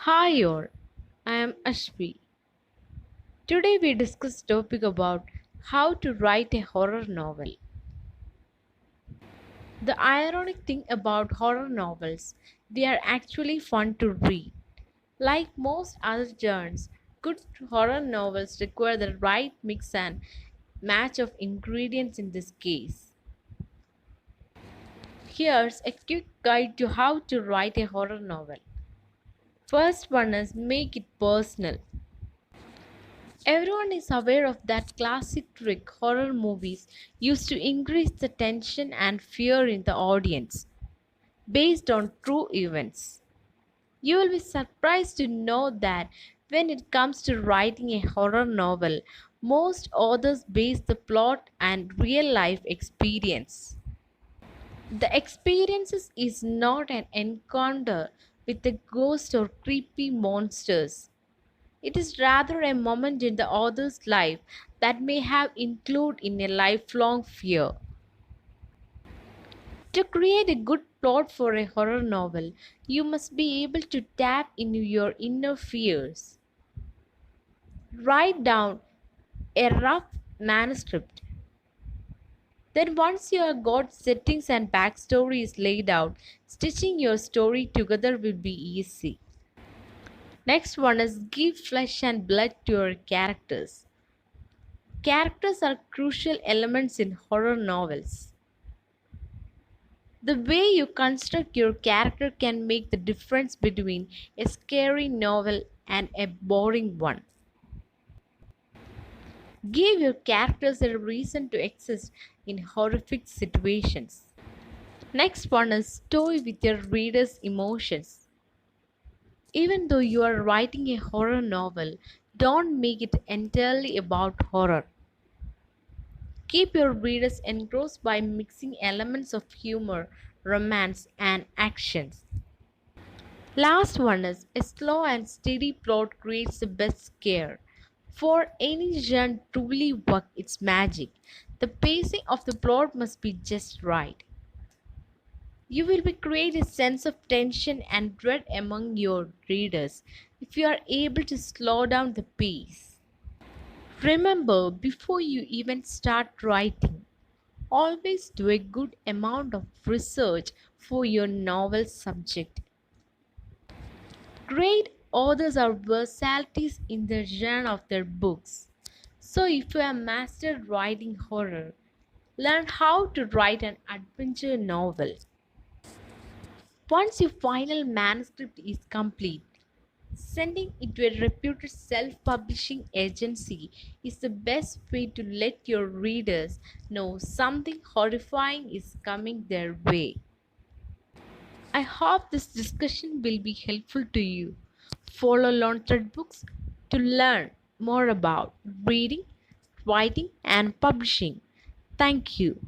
Hi all, I am Ashvi. Today we discuss topic about how to write a horror novel. The ironic thing about horror novels, they are actually fun to read. Like most other genres, good horror novels require the right mix and match of ingredients in this case. Here's a quick guide to how to write a horror novel. First one is make it personal. Everyone is aware of that classic trick horror movies used to increase the tension and fear in the audience based on true events. You will be surprised to know that when it comes to writing a horror novel, most authors base the plot and real life experience. The experiences is not an encounter with a ghost or creepy monsters. It is rather a moment in the author's life that may have included in a lifelong fear. To create a good plot for a horror novel, you must be able to tap into your inner fears. Write down a rough manuscript. Then, once you have got settings and backstory is laid out, stitching your story together will be easy. Next one is give flesh and blood to your characters. Characters are crucial elements in horror novels. The way you construct your character can make the difference between a scary novel and a boring one. Give your characters a reason to exist in horrific situations. Next one is toy with your reader's emotions. Even though you are writing a horror novel, don't make it entirely about horror. Keep your readers engrossed by mixing elements of humor, romance, and actions. Last one is a slow and steady plot creates the best scare. For any genre to truly work its magic, the pacing of the plot must be just right. You will be create a sense of tension and dread among your readers if you are able to slow down the pace. Remember, before you even start writing, always do a good amount of research for your novel subject. Great authors are versatilities in the genre of their books. So, if you have mastered writing horror, learn how to write an adventure novel. Once your final manuscript is complete, sending it to a reputed self publishing agency is the best way to let your readers know something horrifying is coming their way. I hope this discussion will be helpful to you. Follow Launchpad Books to learn more about reading, writing, and publishing. Thank you.